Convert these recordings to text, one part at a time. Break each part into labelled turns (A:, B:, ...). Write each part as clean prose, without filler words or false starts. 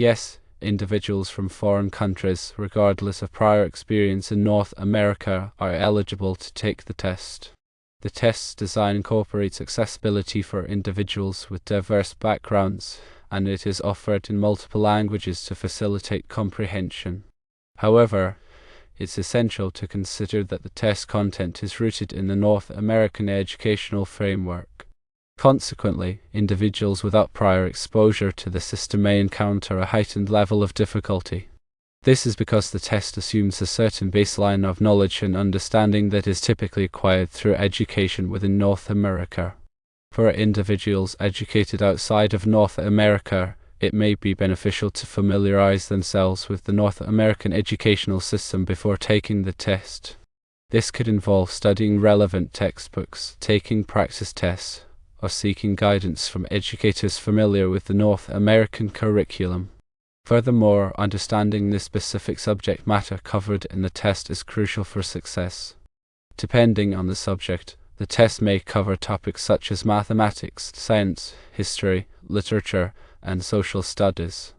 A: Yes, individuals from foreign countries, regardless of prior experience in North America, are eligible to take the test. The test's design incorporates accessibility for individuals with diverse backgrounds, and it is offered in multiple languages to facilitate comprehension. However, it's essential to consider that the test content is rooted in the North American educational framework. Consequently, individuals without prior exposure to the system may encounter a heightened level of difficulty. This is because the test assumes a certain baseline of knowledge and understanding that is typically acquired through education within North America. For individuals educated outside of North America, it may be beneficial to familiarize themselves with the North American educational system before taking the test. This could involve studying relevant textbooks, taking practice tests, or seeking guidance from educators familiar with the North American curriculum. Furthermore, understanding the specific subject matter covered in the test is crucial for success. Depending on the subject, the test may cover topics such as mathematics, science, history, literature, and social studies.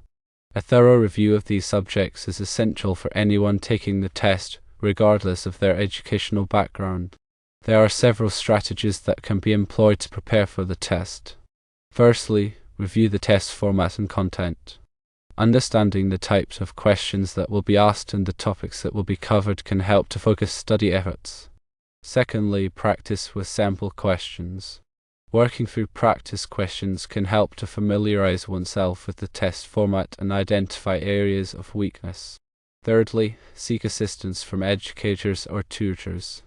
A: A thorough review of these subjects is essential for anyone taking the test, regardless of their educational background. There are several strategies that can be employed to prepare for the test. Firstly, review the test format and content. Understanding the types of questions that will be asked and the topics that will be covered can help to focus study efforts. Secondly, practice with sample questions. Working through practice questions can help to familiarize oneself with the test format and identify areas of weakness. Thirdly, seek assistance from educators or tutors.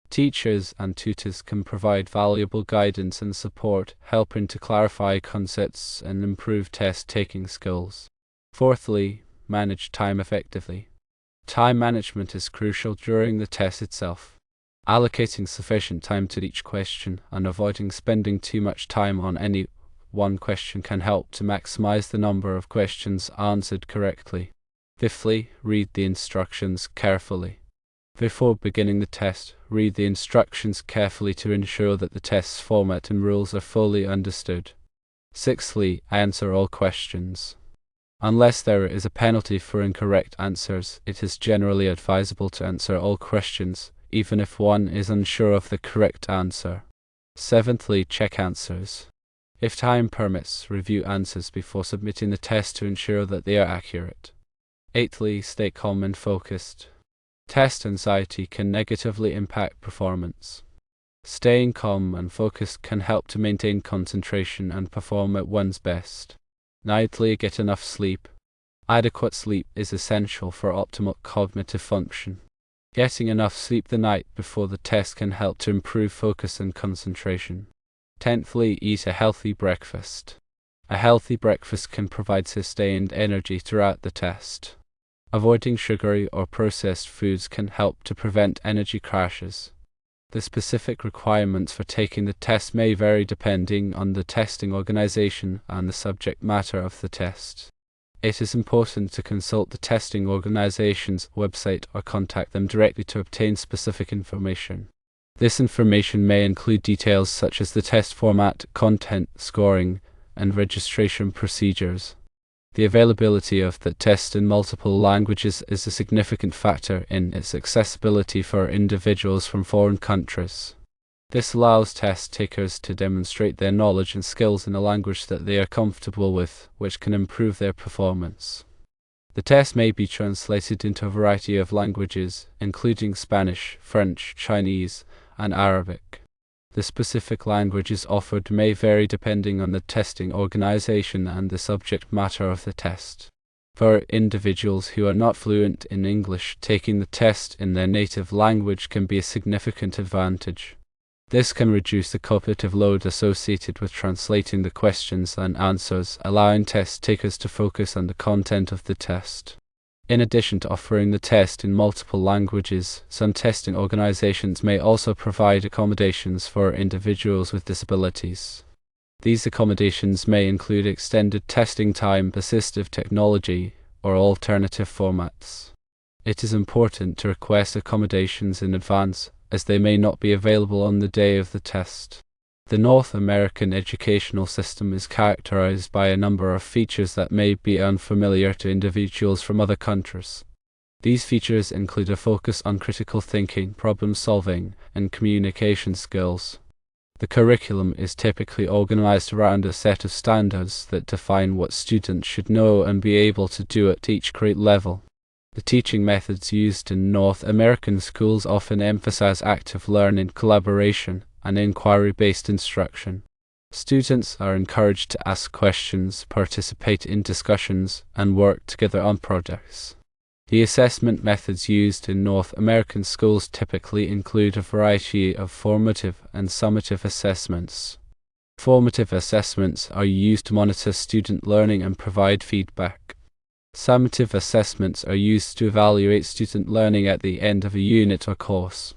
A: Teachers and tutors can provide valuable guidance and support, helping to clarify concepts and improve test-taking skills. Fourthly, manage time effectively. Time management is crucial during the test itself. Allocating sufficient time to each question and avoiding spending too much time on any one question can help to maximize the number of questions answered correctly. Fifthly, read the instructions carefully. Before beginning the test, read the instructions carefully to ensure that the test's format and rules are fully understood. Sixthly, answer all questions. Unless there is a penalty for incorrect answers, it is generally advisable to answer all questions, even if one is unsure of the correct answer. Seventhly, check answers. If time permits, review answers before submitting the test to ensure that they are accurate. Eighthly, stay calm and focused. Test anxiety can negatively impact performance. Staying calm and focused can help to maintain concentration and perform at one's best. Ninthly, get enough sleep. Adequate sleep is essential for optimal cognitive function. Getting enough sleep the night before the test can help to improve focus and concentration. Tenthly, eat a healthy breakfast. A healthy breakfast can provide sustained energy throughout the test. Avoiding sugary or processed foods can help to prevent energy crashes. The specific requirements for taking the test may vary depending on the testing organization and the subject matter of the test. It is important to consult the testing organization's website or contact them directly to obtain specific information. This information may include details such as the test format, content, scoring, and registration procedures. The availability of the test in multiple languages is a significant factor in its accessibility for individuals from foreign countries. This allows test takers to demonstrate their knowledge and skills in a language that they are comfortable with, which can improve their performance. The test may be translated into a variety of languages, including Spanish, French, Chinese, and Arabic. The specific languages offered may vary depending on the testing organization and the subject matter of the test. For individuals who are not fluent in English, taking the test in their native language can be a significant advantage. This can reduce the cognitive load associated with translating the questions and answers, allowing test takers to focus on the content of the test. In addition to offering the test in multiple languages, some testing organizations may also provide accommodations for individuals with disabilities. These accommodations may include extended testing time, assistive technology, or alternative formats. It is important to request accommodations in advance, as they may not be available on the day of the test. The North American educational system is characterized by a number of features that may be unfamiliar to individuals from other countries. These features include a focus on critical thinking, problem solving, and communication skills. The curriculum is typically organized around a set of standards that define what students should know and be able to do at each grade level. The teaching methods used in North American schools often emphasize active learning, collaboration, and inquiry-based instruction. Students are encouraged to ask questions, participate in discussions, and work together on projects. The assessment methods used in North American schools typically include a variety of formative and summative assessments. Formative assessments are used to monitor student learning and provide feedback. Summative assessments are used to evaluate student learning at the end of a unit or course.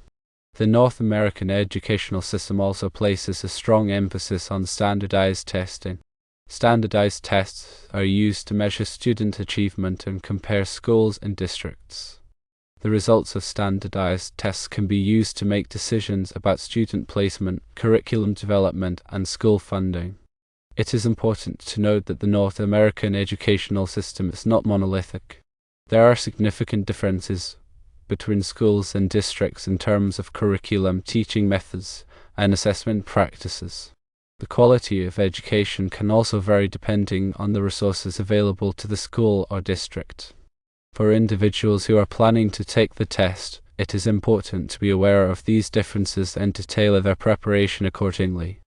A: The North American educational system also places a strong emphasis on standardized testing. Standardized tests are used to measure student achievement and compare schools and districts. The results of standardized tests can be used to make decisions about student placement, curriculum development, and school funding. It is important to note that the North American educational system is not monolithic. There are significant differences between schools and districts in terms of curriculum, teaching methods, and assessment practices. The quality of education can also vary depending on the resources available to the school or district. For individuals who are planning to take the test, it is important to be aware of these differences and to tailor their preparation accordingly.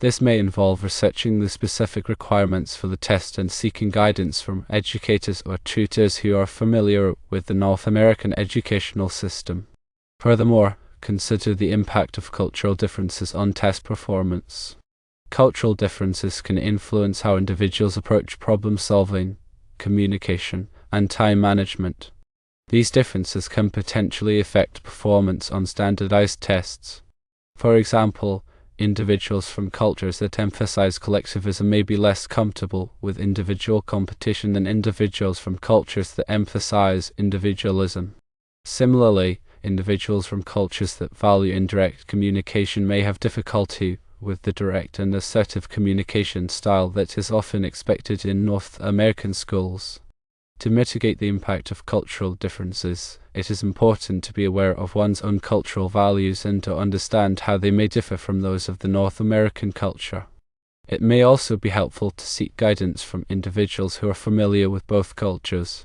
A: This may involve researching the specific requirements for the test and seeking guidance from educators or tutors who are familiar with the North American educational system. Furthermore, consider the impact of cultural differences on test performance. Cultural differences can influence how individuals approach problem solving, communication, and time management. These differences can potentially affect performance on standardized tests. For example, individuals from cultures that emphasize collectivism may be less comfortable with individual competition than individuals from cultures that emphasize individualism. Similarly, individuals from cultures that value indirect communication may have difficulty with the direct and assertive communication style that is often expected in North American schools. To mitigate the impact of cultural differences, it is important to be aware of one's own cultural values and to understand how they may differ from those of the North American culture. It may also be helpful to seek guidance from individuals who are familiar with both cultures.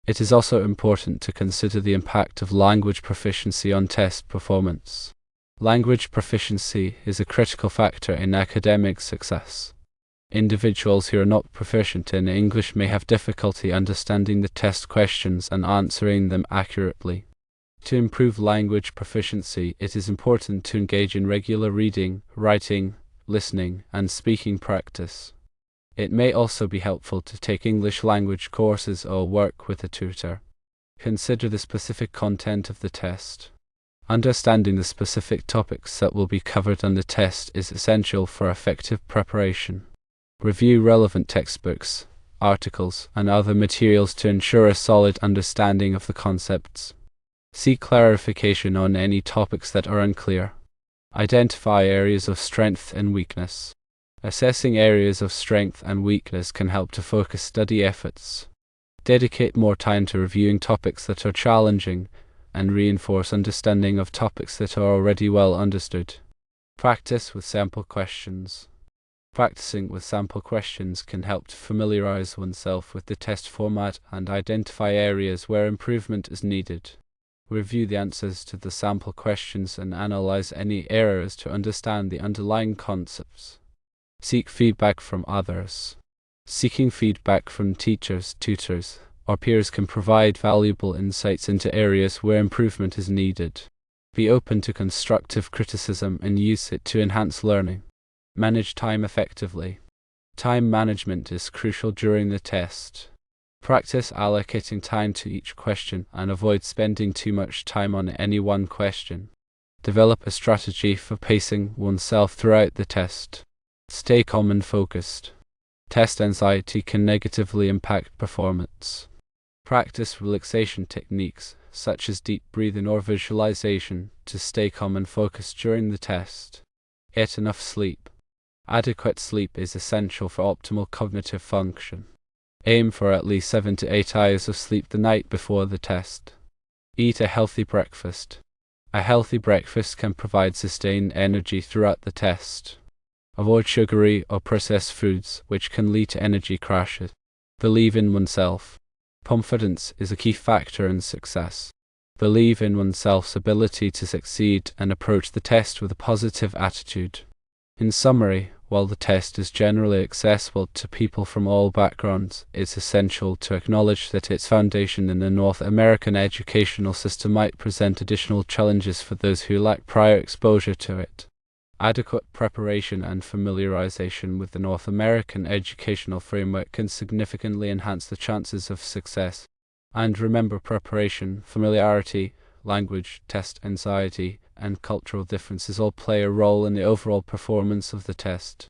A: It is also important to consider the impact of language proficiency on test performance. Language proficiency is a critical factor in academic success. Individuals who are not proficient in English may have difficulty understanding the test questions and answering them accurately. To improve language proficiency, it is important to engage in regular reading, writing, listening, and speaking practice. It may also be helpful to take English language courses or work with a tutor. Consider the specific content of the test. Understanding the specific topics that will be covered on the test is essential for effective preparation. Review relevant textbooks, articles, and other materials to ensure a solid understanding of the concepts. Seek clarification on any topics that are unclear. Identify areas of strength and weakness. Assessing areas of strength and weakness can help to focus study efforts. Dedicate more time to reviewing topics that are challenging and reinforce understanding of topics that are already well understood. Practice with sample questions. Practicing with sample questions can help to familiarize oneself with the test format and identify areas where improvement is needed. Review the answers to the sample questions and analyze any errors to understand the underlying concepts. Seek feedback from others. Seeking feedback from teachers, tutors, or peers can provide valuable insights into areas where improvement is needed. Be open to constructive criticism and use it to enhance learning. Manage time effectively. Time management is crucial during the test. Practice allocating time to each question and avoid spending too much time on any one question. Develop a strategy for pacing oneself throughout the test. Stay calm and focused. Test anxiety can negatively impact performance. Practice relaxation techniques, such as deep breathing or visualization, to stay calm and focused during the test. Get enough sleep. Adequate sleep is essential for optimal cognitive function. Aim for at least 7 to 8 hours of sleep the night before the test. Eat a healthy breakfast. A healthy breakfast can provide sustained energy throughout the test. Avoid sugary or processed foods, which can lead to energy crashes. Believe in oneself. Confidence is a key factor in success. Believe in oneself's ability to succeed and approach the test with a positive attitude. In summary, while the test is generally accessible to people from all backgrounds, it's essential to acknowledge that its foundation in the North American educational system might present additional challenges for those who lack prior exposure to it. Adequate preparation and familiarization with the North American educational framework can significantly enhance the chances of success. And remember, preparation, familiarity, language, test anxiety, and cultural differences all play a role in the overall performance of the test.